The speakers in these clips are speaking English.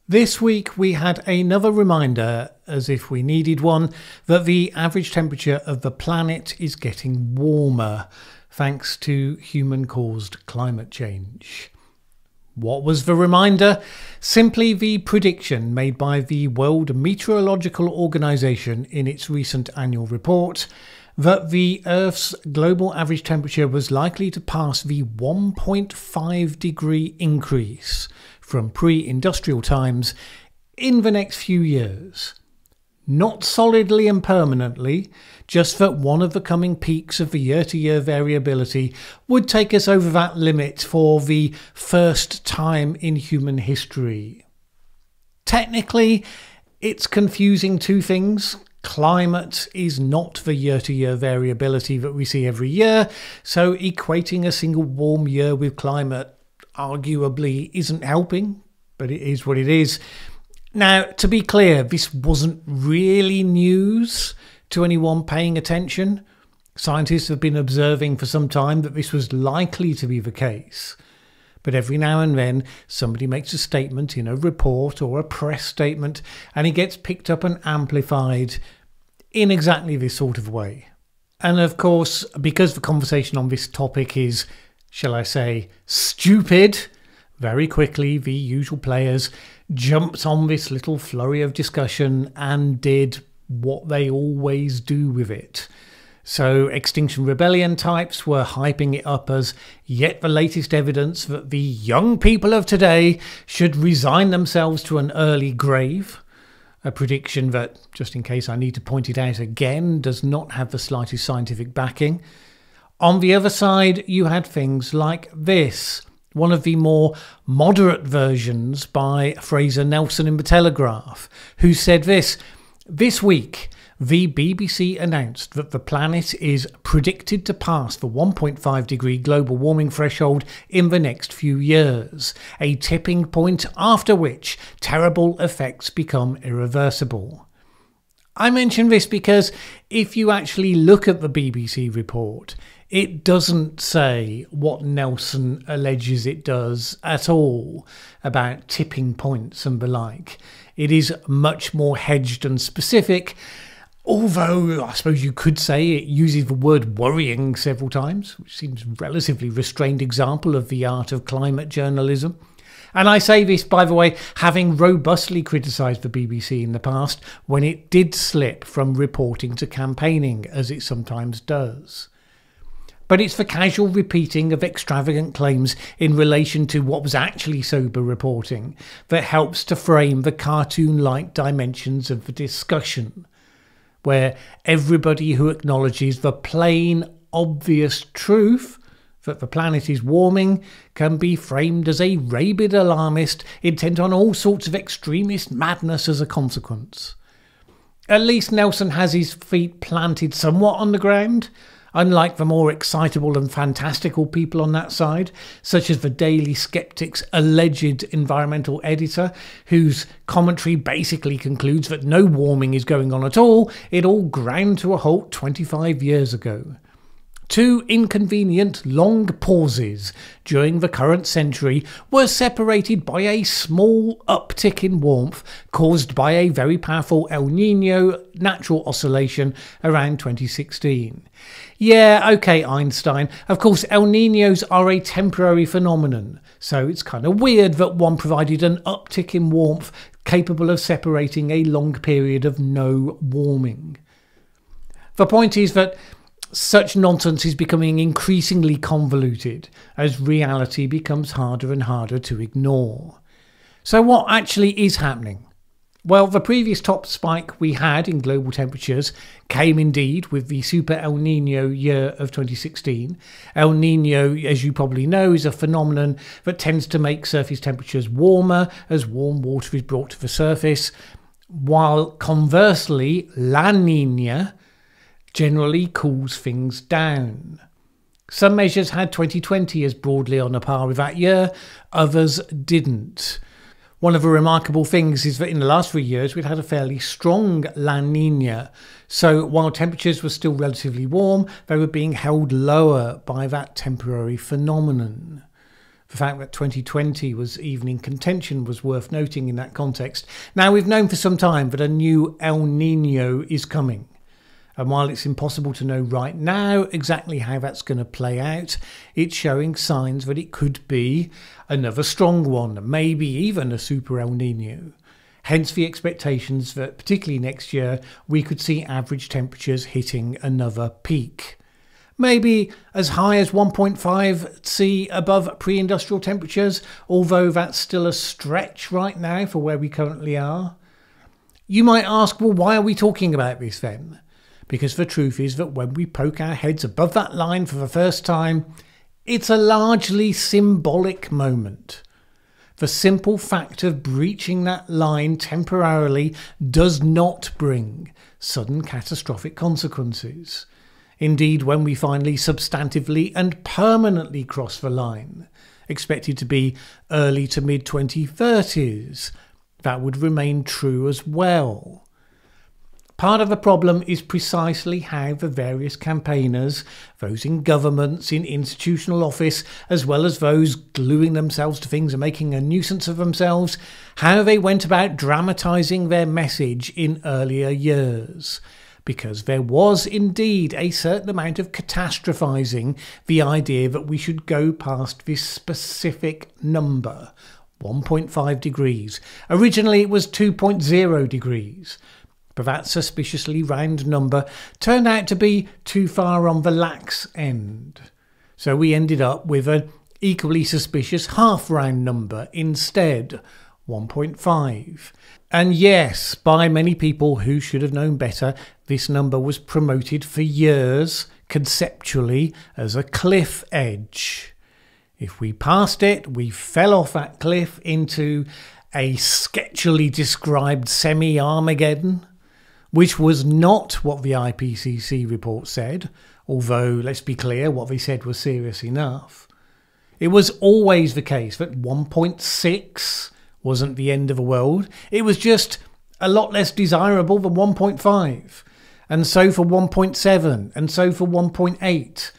This week we had another reminder, as if we needed one, that the average temperature of the planet is getting warmer, thanks to human-caused climate change. What was the reminder? Simply the prediction made by the World Meteorological Organization in its recent annual report that the Earth's global average temperature was likely to pass the 1.5 degree increase from pre-industrial times in the next few years. Not solidly and permanently, just that one of the coming peaks of the year-to-year variability would take us over that limit for the first time in human history. Technically, it's confusing two things. Climate is not the year-to-year variability that we see every year, so equating a single warm year with climate arguably isn't helping, but it is what it is. Now, to be clear, this wasn't really news to anyone paying attention. Scientists have been observing for some time that this was likely to be the case. But every now and then, somebody makes a statement in a report or a press statement, and it gets picked up and amplified in exactly this sort of way. And of course, because the conversation on this topic is, shall I say, stupid, very quickly the usual players jumped on this little flurry of discussion and did what they always do with it. So Extinction Rebellion types were hyping it up as yet the latest evidence that the young people of today should resign themselves to an early grave. A prediction that, just in case I need to point it out again, does not have the slightest scientific backing. On the other side, you had things like this, one of the more moderate versions by Fraser Nelson in The Telegraph, who said this week, the BBC announced that the planet is predicted to pass the 1.5 degree global warming threshold in the next few years, a tipping point after which terrible effects become irreversible. I mention this because if you actually look at the BBC report, it doesn't say what Nelson alleges it does at all about tipping points and the like. It is much more hedged and specific, although I suppose you could say it uses the word worrying several times, which seems a relatively restrained example of the art of climate journalism. And I say this, by the way, having robustly criticised the BBC in the past when it did slip from reporting to campaigning, as it sometimes does. But it's the casual repeating of extravagant claims in relation to what was actually sober reporting that helps to frame the cartoon-like dimensions of the discussion, where everybody who acknowledges the plain, obvious truth that the planet is warming can be framed as a rabid alarmist intent on all sorts of extremist madness as a consequence. At least Nelson has his feet planted somewhat on the ground, unlike the more excitable and fantastical people on that side, such as the Daily Skeptic's alleged environmental editor, whose commentary basically concludes that no warming is going on at all. It all ground to a halt 25 years ago. Two inconvenient long pauses during the current century were separated by a small uptick in warmth caused by a very powerful El Niño natural oscillation around 2016. Yeah, okay, Einstein. Of course, El Niños are a temporary phenomenon, so it's kind of weird that one provided an uptick in warmth capable of separating a long period of no warming. The point is that such nonsense is becoming increasingly convoluted as reality becomes harder and harder to ignore. So what actually is happening? Well, the previous top spike we had in global temperatures came indeed with the Super El Niño year of 2016. El Niño, as you probably know, is a phenomenon that tends to make surface temperatures warmer as warm water is brought to the surface, while conversely, La Niña generally cools things down. Some measures had 2020 as broadly on a par with that year, others didn't. One of the remarkable things is that in the last 3 years we'd had a fairly strong La Niña, so while temperatures were still relatively warm, they were being held lower by that temporary phenomenon. The fact that 2020 was even in contention was worth noting in that context. Now, we've known for some time that a new El Nino is coming. And while it's impossible to know right now exactly how that's going to play out, it's showing signs that it could be another strong one, maybe even a super El Nino. Hence the expectations that particularly next year we could see average temperatures hitting another peak. Maybe as high as 1.5 C above pre-industrial temperatures, although that's still a stretch right now for where we currently are. You might ask, well, why are we talking about this then? Because the truth is that when we poke our heads above that line for the first time, it's a largely symbolic moment. The simple fact of breaching that line temporarily does not bring sudden catastrophic consequences. Indeed, when we finally substantively and permanently cross the line, expected to be early to mid-2030s, that would remain true as well. Part of the problem is precisely how the various campaigners, those in governments, in institutional office, as well as those gluing themselves to things and making a nuisance of themselves, how they went about dramatising their message in earlier years. Because there was indeed a certain amount of catastrophising the idea that we should go past this specific number, 1.5 degrees. Originally it was 2.0 degrees. But that suspiciously round number turned out to be too far on the lax end. So we ended up with an equally suspicious half round number instead, 1.5. And yes, by many people who should have known better, this number was promoted for years conceptually as a cliff edge. If we passed it, we fell off that cliff into a sketchily described semi-Armageddon, which was not what the IPCC report said, although, let's be clear, what they said was serious enough. It was always the case that 1.6 wasn't the end of the world. It was just a lot less desirable than 1.5, and so for 1.7, and so for 1.8.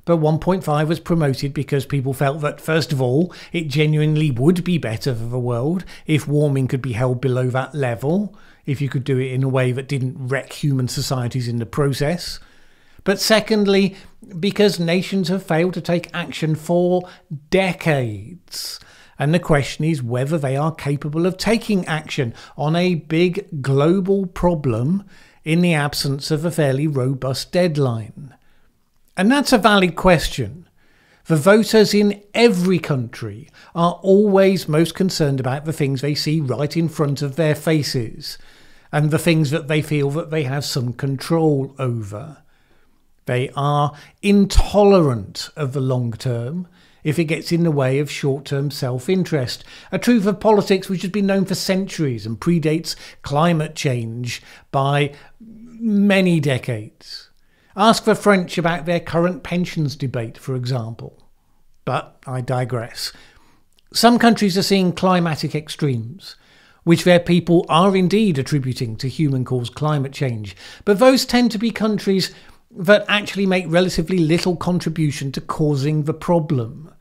But 1.5 was promoted because people felt that, first of all, it genuinely would be better for the world if warming could be held below that level, if you could do it in a way that didn't wreck human societies in the process. But secondly, because nations have failed to take action for decades. And the question is whether they are capable of taking action on a big global problem in the absence of a fairly robust deadline. And that's a valid question. The voters in every country are always most concerned about the things they see right in front of their faces and the things that they feel that they have some control over. They are intolerant of the long term if it gets in the way of short-term self-interest, a truth of politics which has been known for centuries and predates climate change by many decades. Ask the French about their current pensions debate, for example. But I digress. Some countries are seeing climatic extremes, which their people are indeed attributing to human-caused climate change. But those tend to be countries that actually make relatively little contribution to causing the problem.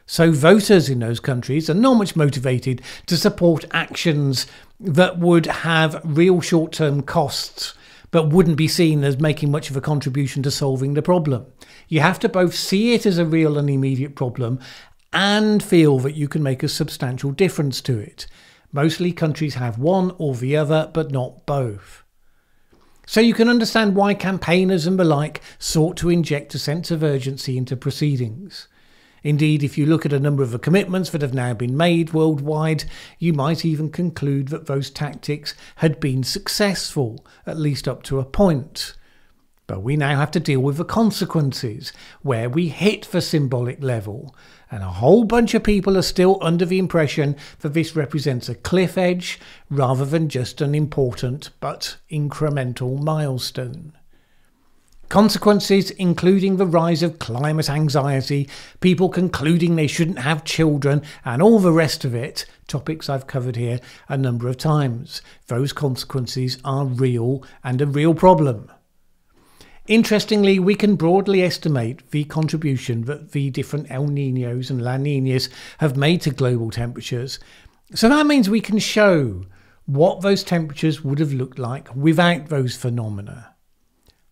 So voters in those countries are not much motivated to support actions that would have real short-term costs, but wouldn't be seen as making much of a contribution to solving the problem. You have to both see it as a real and immediate problem and feel that you can make a substantial difference to it. Mostly countries have one or the other, but not both. So you can understand why campaigners and the like sought to inject a sense of urgency into proceedings. Indeed, if you look at a number of the commitments that have now been made worldwide, you might even conclude that those tactics had been successful, at least up to a point. But we now have to deal with the consequences, where we hit the symbolic level, and a whole bunch of people are still under the impression that this represents a cliff edge rather than just an important but incremental milestone. Consequences including the rise of climate anxiety, people concluding they shouldn't have children, and all the rest of it, topics I've covered here a number of times. Those consequences are real and a real problem. Interestingly, we can broadly estimate the contribution that the different El Niños and La Niñas have made to global temperatures. So that means we can show what those temperatures would have looked like without those phenomena.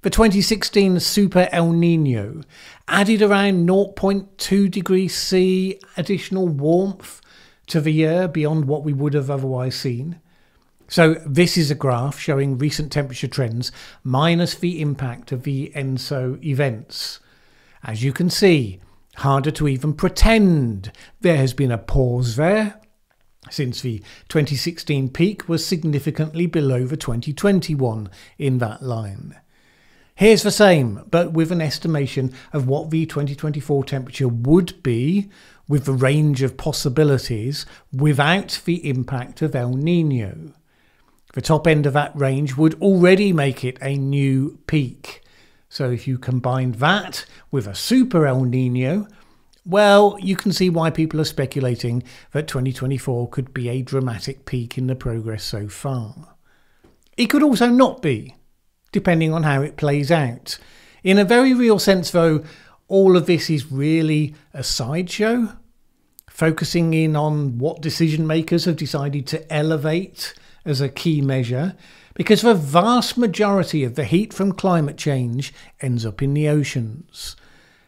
The 2016 Super El Niño added around 0.2 degrees C additional warmth to the year beyond what we would have otherwise seen. So this is a graph showing recent temperature trends minus the impact of the ENSO events. As you can see, harder to even pretend there has been a pause there, since the 2016 peak was significantly below the 2021 in that line. Here's the same, but with an estimation of what the 2024 temperature would be with the range of possibilities without the impact of El Niño. The top end of that range would already make it a new peak. So if you combine that with a super El Niño, well, you can see why people are speculating that 2024 could be a dramatic peak in the progress so far. It could also not be, depending on how it plays out. In a very real sense, though, all of this is really a sideshow, focusing in on what decision makers have decided to elevate as a key measure, because the vast majority of the heat from climate change ends up in the oceans.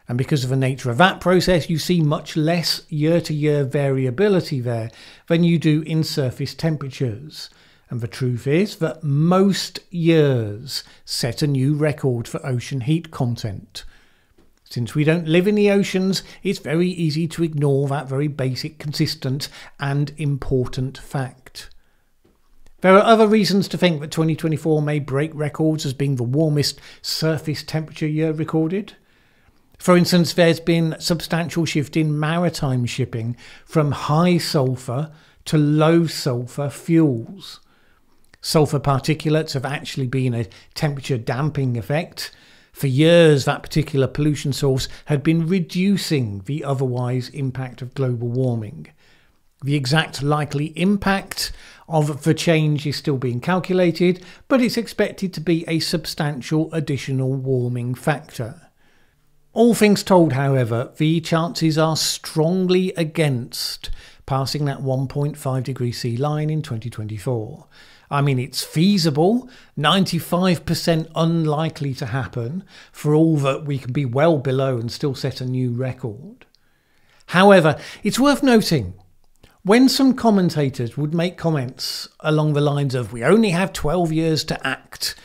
And because of the nature of that process, you see much less year-to-year variability there than you do in surface temperatures. And the truth is that most years set a new record for ocean heat content. Since we don't live in the oceans, it's very easy to ignore that very basic, consistent and important fact. There are other reasons to think that 2024 may break records as being the warmest surface temperature year recorded. For instance, there's been substantial shift in maritime shipping from high sulfur to low sulfur fuels. Sulfur particulates have actually been a temperature damping effect. For years, that particular pollution source had been reducing the otherwise impact of global warming. The exact likely impact of the change is still being calculated, but it's expected to be a substantial additional warming factor. All things told, however, the chances are strongly against passing that 1.5 degrees C line in 2024. I mean, it's feasible, 95% unlikely to happen, for all that we can be well below and still set a new record. However, it's worth noting, when some commentators would make comments along the lines of "we only have 12 years to act,"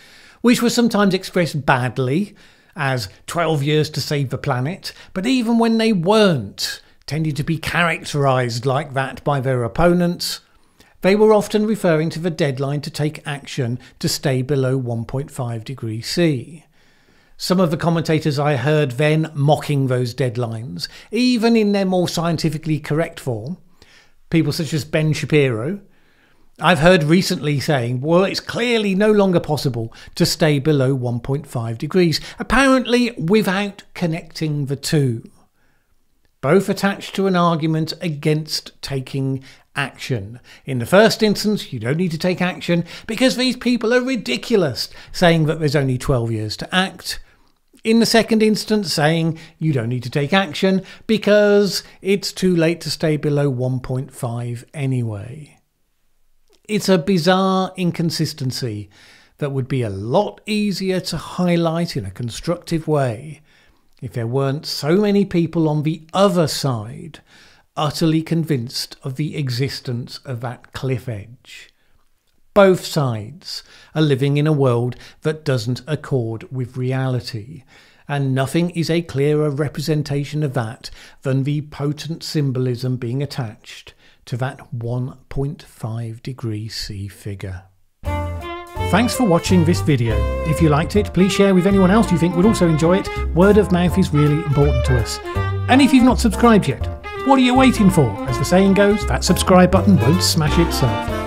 which was sometimes expressed badly as 12 years to save the planet, but even when they weren't, tended to be characterised like that by their opponents, they were often referring to the deadline to take action to stay below 1.5 degrees C. Some of the commentators I heard then mocking those deadlines, even in their more scientifically correct form, people such as Ben Shapiro, I've heard recently saying, well, it's clearly no longer possible to stay below 1.5 degrees, apparently without connecting the two. Both attached to an argument against taking action. In the first instance, you don't need to take action because these people are ridiculous, saying that there's only 12 years to act. In the second instance, saying you don't need to take action because it's too late to stay below 1.5 anyway. It's a bizarre inconsistency that would be a lot easier to highlight in a constructive way if there weren't so many people on the other side utterly convinced of the existence of that cliff edge. Both sides are living in a world that doesn't accord with reality, and nothing is a clearer representation of that than the potent symbolism being attached to that 1.5 degrees C figure. Thanks for watching this video. If you liked it, please share with anyone else you think would also enjoy it. Word of mouth is really important to us. And if you've not subscribed yet, what are you waiting for? As the saying goes, that subscribe button won't smash itself.